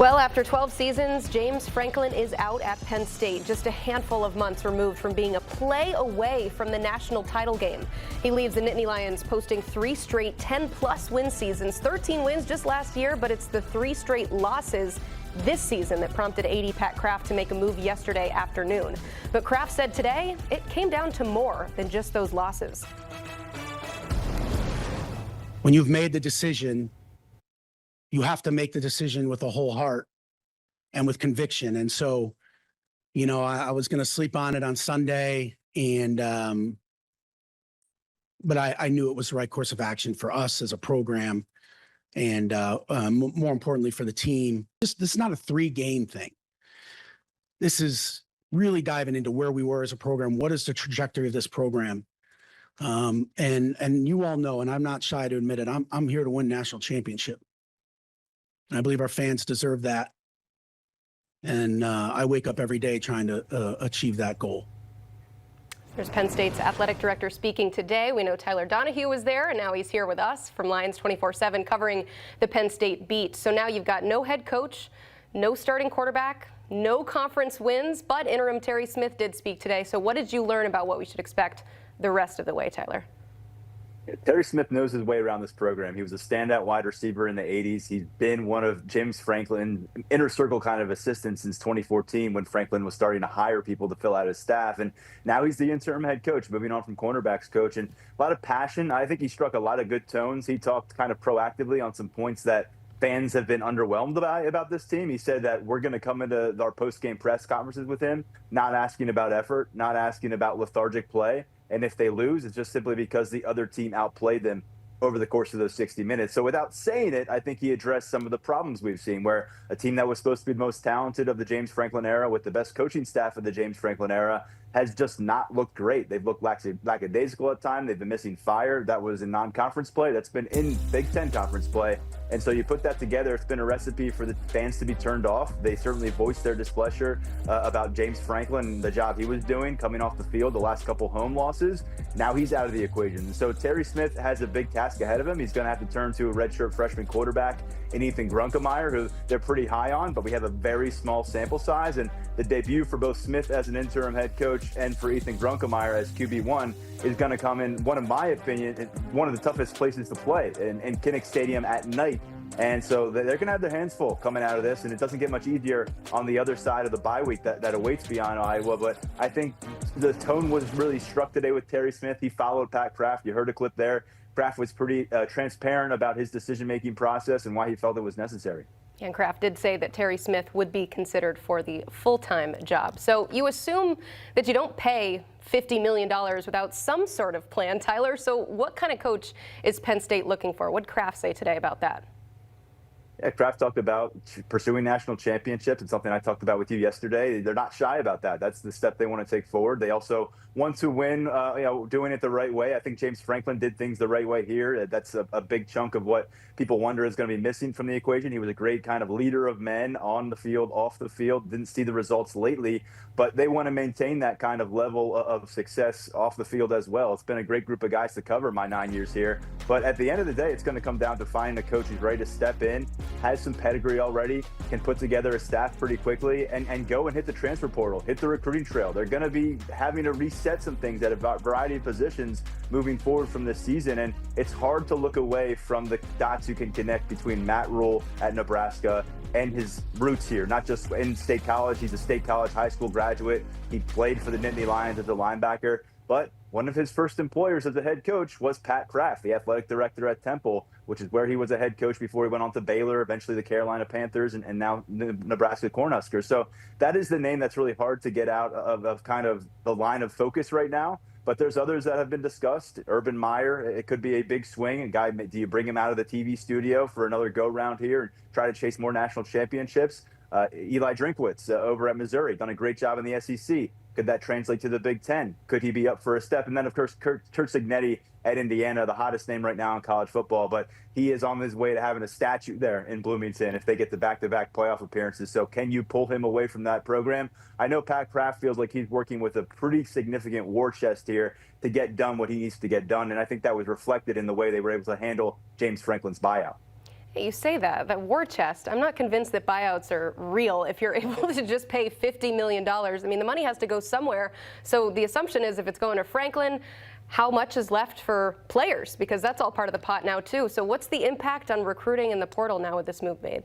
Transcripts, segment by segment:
Well, after 12 seasons, James Franklin is out at Penn State, just a handful of months removed from being a play away from the national title game. He leaves the Nittany Lions posting 3 straight 10-plus win seasons, 13 wins just last year, but it's the 3 straight losses this season that prompted AD Pat Kraft to make a move yesterday afternoon. But Kraft said today it came down to more than just those losses. When you've made the decision, you have to make the decision with a whole heart and with conviction. And so, I was going to sleep on it on Sunday, but I knew it was the right course of action for us as a program, and more importantly for the team. This is not a 3-game thing. This is really diving into where we were as a program. What is the trajectory of this program? And you all know, and I'm not shy to admit it, I'm here to win national championship. And I believe our fans deserve that. And I wake up every day trying to achieve that goal. There's Penn State's athletic director speaking today. We know Tyler Donohue was there, and now he's here with us from Lions 24/7 covering the Penn State beat. So now you've got no head coach, no starting quarterback, no conference wins, but interim Terry Smith did speak today. So what did you learn about what we should expect the rest of the way, Tyler? Terry Smith knows his way around this program. He was a standout wide receiver in the 80s. He's been one of James Franklin's inner circle kind of assistants since 2014 when Franklin was starting to hire people to fill out his staff. And now he's the interim head coach, moving on from cornerbacks coach. And a lot of passion. I think he struck a lot of good tones. He talked kind of proactively on some points that fans have been underwhelmed about this team. He said that we're going to come into our post-game press conferences with him, not asking about effort, not asking about lethargic play. And if they lose, it's just simply because the other team outplayed them over the course of those 60 minutes. So without saying it, I think he addressed some of the problems we've seen, where a team that was supposed to be the most talented of the James Franklin era with the best coaching staff of the James Franklin era has just not looked great. They've looked lackadaisical at times. They've been missing fire. That was in non-conference play. That's been in Big Ten conference play. And so you put that together, it's been a recipe for the fans to be turned off. They certainly voiced their displeasure about James Franklin and the job he was doing coming off the field the last couple home losses. Now he's out of the equation. And so Terry Smith has a big task ahead of him. He's going to have to turn to a redshirt freshman quarterback in Ethan Grunkemeyer, who they're pretty high on, but we have a very small sample size. And the debut for both Smith as an interim head coach and for Ethan Grunkemeyer as QB1 is going to come in, one of my opinion, one of the toughest places to play in Kinnick Stadium at night. And so they're going to have their hands full coming out of this, and it doesn't get much easier on the other side of the bye week that awaits beyond Iowa. But I think the tone was really struck today with Terry Smith. He followed Pat Kraft. You heard a clip there. Kraft was pretty transparent about his decision-making process and why he felt it was necessary. And Kraft did say that Terry Smith would be considered for the full-time job. So you assume that you don't pay $50 million without some sort of plan, Tyler. So what kind of coach is Penn State looking for? What did Kraft say today about that? Yeah, Kraft talked about pursuing national championships. It's something I talked about with you yesterday. They're not shy about that. That's the step they want to take forward. They also want to win, doing it the right way. I think James Franklin did things the right way here. That's a big chunk of what people wonder is going to be missing from the equation. He was a great kind of leader of men on the field, off the field. Didn't see the results lately, but they want to maintain that kind of level of success off the field as well. It's been a great group of guys to cover my 9 years here. But at the end of the day, it's going to come down to finding a coach who's ready to step in, has some pedigree already, can put together a staff pretty quickly, and go and hit the transfer portal, hit the recruiting trail. They're going to be having to reset some things at a variety of positions moving forward from this season, and it's hard to look away from the dots you can connect between Matt Rule at Nebraska and his roots here, not just in State College. He's a State College high school graduate. He played for the Nittany Lions as a linebacker, but one of his first employers as a head coach was Pat Kraft, the athletic director at Temple, which is where he was a head coach before he went on to Baylor, eventually the Carolina Panthers, and now the Nebraska Cornhuskers. So that is the name that's really hard to get out of kind of the line of focus right now. But there's others that have been discussed. Urban Meyer, it could be a big swing. A guy, do you bring him out of the TV studio for another go-round here and try to chase more national championships? Eli Drinkwitz over at Missouri, done a great job in the SEC. Could that translate to the Big Ten? Could he be up for a step? And then, of course, Curt Cignetti at Indiana, the hottest name right now in college football. But he is on his way to having a statue there in Bloomington if they get the back-to-back playoff appearances. So can you pull him away from that program? I know Pat Kraft feels like he's working with a pretty significant war chest here to get done what he needs to get done. And I think that was reflected in the way they were able to handle James Franklin's buyout. Hey, you say that war chest. I'm not convinced that buyouts are real if you're able to just pay $50 million. I mean, the money has to go somewhere. So the assumption is if it's going to Franklin, how much is left for players? Because that's all part of the pot now, too. So what's the impact on recruiting in the portal now with this move made?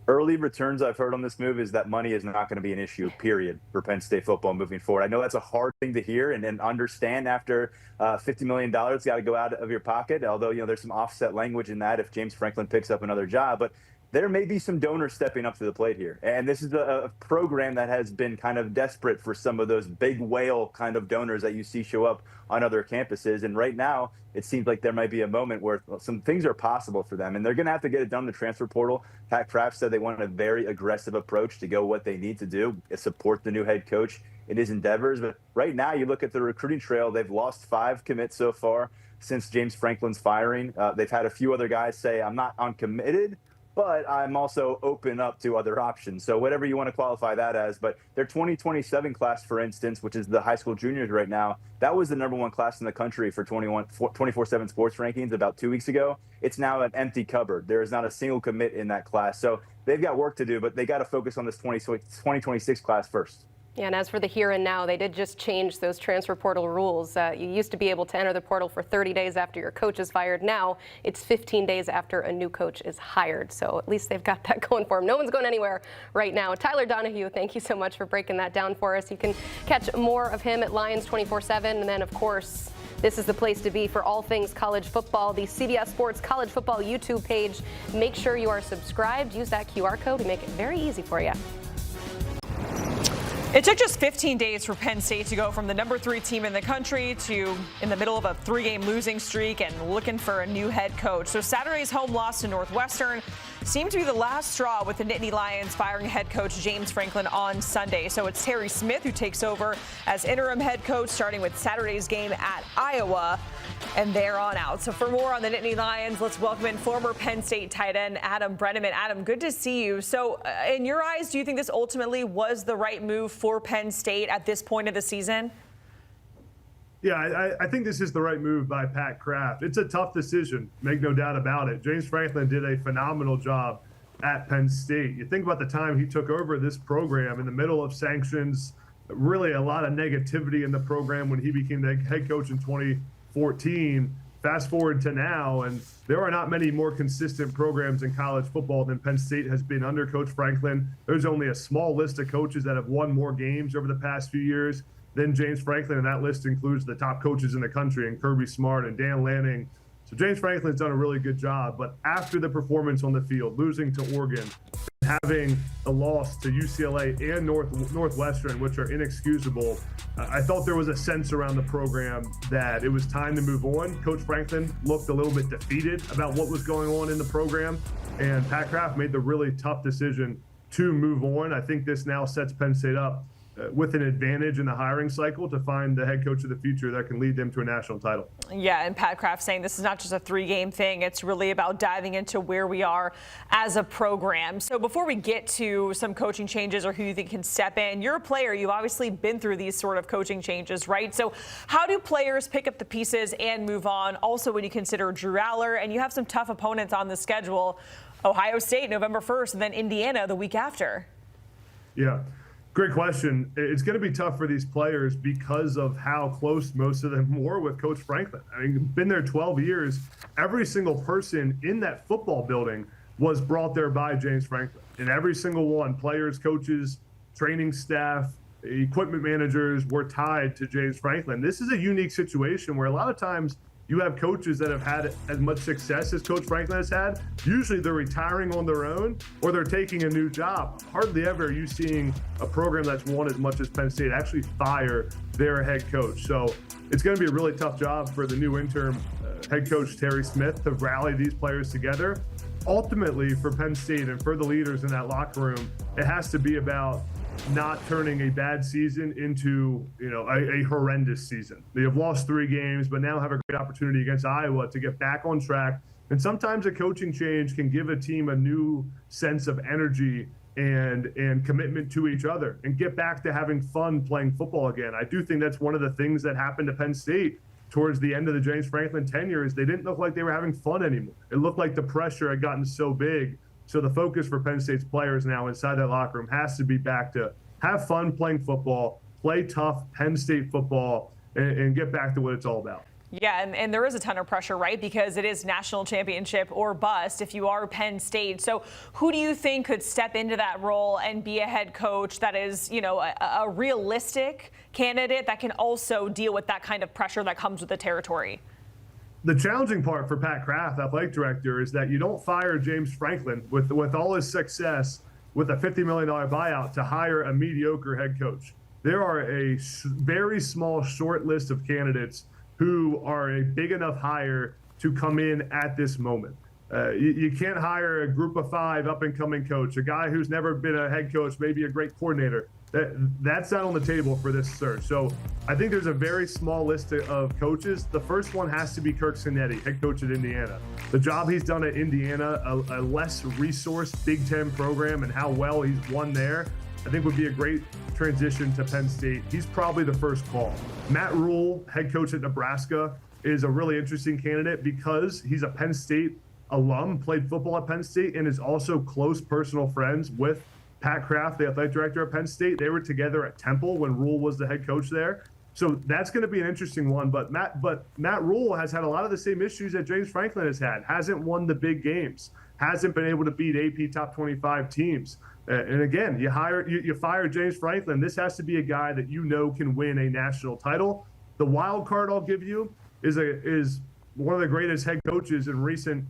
Early returns I've heard on this move is that money is not going to be an issue, period, for Penn State football moving forward. I know that's a hard thing to hear and understand after $50 million got to go out of your pocket, although, there's some offset language in that if James Franklin picks up another job. But there may be some donors stepping up to the plate here. And this is a program that has been kind of desperate for some of those big whale kind of donors that you see show up on other campuses. And right now, it seems like there might be a moment where some things are possible for them. And they're going to have to get it done in the transfer portal. Pat Kraft said they want a very aggressive approach to go what they need to do, support the new head coach in his endeavors. But right now, you look at the recruiting trail, they've lost 5 commits so far since James Franklin's firing. They've had a few other guys say, I'm not uncommitted, but I'm also open up to other options. So whatever you want to qualify that as. But their 2027 class, for instance, which is the high school juniors right now, that was the #1 class in the country for 24/7 sports rankings about 2 weeks ago. It's now an empty cupboard. There is not a single commit in that class. So they've got work to do, but they got to focus on this 2026 class first. Yeah, and as for the here and now, they did just change those transfer portal rules. You used to be able to enter the portal for 30 days after your coach is fired. Now it's 15 days after a new coach is hired. So at least they've got that going for them. No one's going anywhere right now. Tyler Donohue, thank you so much for breaking that down for us. You can catch more of him at Lions 24/7. And then, of course, this is the place to be for all things college football, the CBS Sports College Football YouTube page. Make sure you are subscribed. Use that QR code to make it very easy for you. It took just 15 days for Penn State to go from the #3 team in the country to in the middle of a 3-game losing streak and looking for a new head coach. So Saturday's home loss to Northwestern seemed to be the last straw with the Nittany Lions firing head coach James Franklin on Sunday. So it's Terry Smith who takes over as interim head coach starting with Saturday's game at Iowa and there on out. So for more on the Nittany Lions, let's welcome in former Penn State tight end Adam Brenenman. Adam, good to see you. So in your eyes, do you think this ultimately was the right move for Penn State at this point of the season? Yeah, I think this is the right move by Pat Kraft. It's a tough decision, make no doubt about it. James Franklin did a phenomenal job at Penn State. You think about the time he took over this program in the middle of sanctions, really a lot of negativity in the program when he became the head coach in 2014. Fast forward to now, and there are not many more consistent programs in college football than Penn State has been under Coach Franklin. There's only a small list of coaches that have won more games over the past few years than James Franklin, and that list includes the top coaches in the country, and Kirby Smart and Dan Lanning. So James Franklin's done a really good job, but after the performance on the field, losing to Oregon, having a loss to UCLA and Northwestern, which are inexcusable, I thought there was a sense around the program that it was time to move on. Coach Franklin looked a little bit defeated about what was going on in the program, and Pat Kraft made the really tough decision to move on. I think this now sets Penn State up with an advantage in the hiring cycle to find the head coach of the future that can lead them to a national title. Yeah, and Pat Kraft saying this is not just a 3-game thing. It's really about diving into where we are as a program. So before we get to some coaching changes or who you think can step in, you're a player. You've obviously been through these sort of coaching changes, right? So how do players pick up the pieces and move on? Also, when you consider Drew Aller, and you have some tough opponents on the schedule, Ohio State November 1st, and then Indiana the week after. Yeah. Great question. It's going to be tough for these players because of how close most of them were with Coach Franklin. I mean, been there 12 years. Every single person in that football building was brought there by James Franklin. And every single one, players, coaches, training staff, equipment managers, were tied to James Franklin. This is a unique situation where a lot of times you have coaches that have had as much success as Coach Franklin has had. Usually they're retiring on their own or they're taking a new job. Hardly ever are you seeing a program that's won as much as Penn State actually fire their head coach. So it's going to be a really tough job for the new interim head coach, Terry Smith, to rally these players together. Ultimately, for Penn State and for the leaders in that locker room, it has to be about not turning a bad season into, a horrendous season. They have lost 3 games, but now have a great opportunity against Iowa to get back on track. And sometimes a coaching change can give a team a new sense of energy and commitment to each other and get back to having fun playing football again. I do think that's one of the things that happened to Penn State towards the end of the James Franklin tenure is they didn't look like they were having fun anymore. It looked like the pressure had gotten so big. So the focus for Penn State's players now inside that locker room has to be back to have fun playing football, play tough Penn State football, and get back to what it's all about. Yeah, and there is a ton of pressure, right? Because it is national championship or bust if you are Penn State. So who do you think could step into that role and be a head coach that is, you know, a realistic candidate that can also deal with that kind of pressure that comes with the territory? The challenging part for Pat Kraft, athletic director, is that you don't fire James Franklin with all his success with a $50 million buyout to hire a mediocre head coach. There are a very small short list of candidates who are a big enough hire to come in at this moment. You can't hire a group of 5 up-and-coming coach, a guy who's never been a head coach, maybe a great coordinator. That's not on the table for this search. So I think there's a very small list of coaches. The first one has to be Kirk Cinetti, head coach at Indiana. The job he's done at Indiana, a less resourced Big Ten program, and how well he's won there, I think would be a great transition to Penn State. He's probably the first call. Matt Rule, head coach at Nebraska, is a really interesting candidate because he's a Penn State alum, played football at Penn State, and is also close personal friends with Pat Kraft, the athletic director at Penn State. They were together at Temple when Rule was the head coach there. So that's going to be an interesting one. But Matt Rule has had a lot of the same issues that James Franklin has had. Hasn't won the big games. Hasn't been able to beat AP top 25 teams. And again, you fire James Franklin. This has to be a guy that you know can win a national title. The wild card I'll give you is one of the greatest head coaches in recent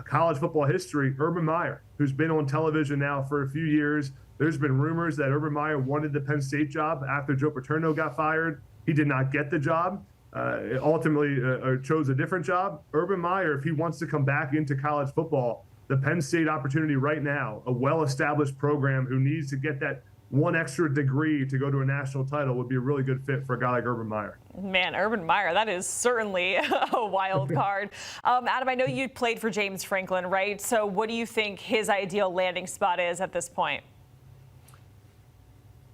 college football history, Urban Meyer, who's been on television now for a few years. There's been rumors that Urban Meyer wanted the Penn State job after Joe Paterno got fired. He did not get the job. Ultimately chose a different job. Urban Meyer, if he wants to come back into college football, the Penn State opportunity right now, a well-established program who needs to get that one extra degree to go to a national title, would be a really good fit for a guy like Urban Meyer. Man, Urban Meyer, that is certainly a wild card. Adam, I know you played for James Franklin, right? So what do you think his ideal landing spot is at this point?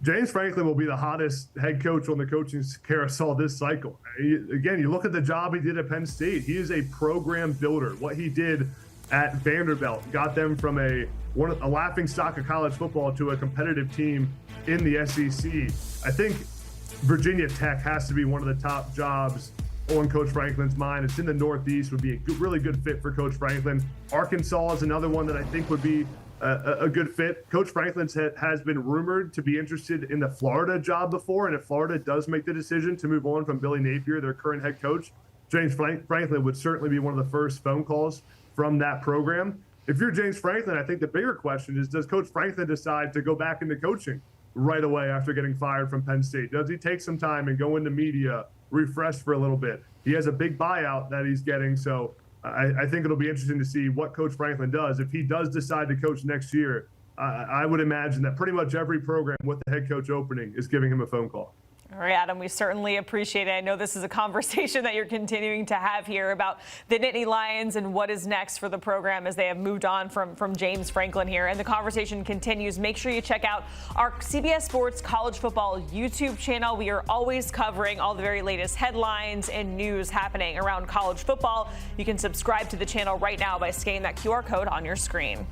James Franklin will be the hottest head coach on the coaching carousel this cycle. Again, you look at the job he did at Penn State. He is a program builder. What he did at Vanderbilt got them from a laughing stock of college football to a competitive team in the SEC. I think Virginia Tech has to be one of the top jobs on Coach Franklin's mind. It's in the Northeast, would be a really good fit for Coach Franklin. Arkansas is another one that I think would be a good fit. Coach Franklin has been rumored to be interested in the Florida job before, and if Florida does make the decision to move on from Billy Napier, their current head coach, James Franklin would certainly be one of the first phone calls from that program. If you're James Franklin, I think the bigger question is, does Coach Franklin decide to go back into coaching right away after getting fired from Penn State? Does he take some time and go into media, refresh for a little bit? He has a big buyout that he's getting, so I think it'll be interesting to see what Coach Franklin does. If he does decide to coach next year, I would imagine that pretty much every program with the head coach opening is giving him a phone call. All right, Adam, we certainly appreciate it. I know this is a conversation that you're continuing to have here about the Nittany Lions and what is next for the program as they have moved on from James Franklin here. And the conversation continues. Make sure you check out our CBS Sports College Football YouTube channel. We are always covering all the very latest headlines and news happening around college football. You can subscribe to the channel right now by scanning that QR code on your screen.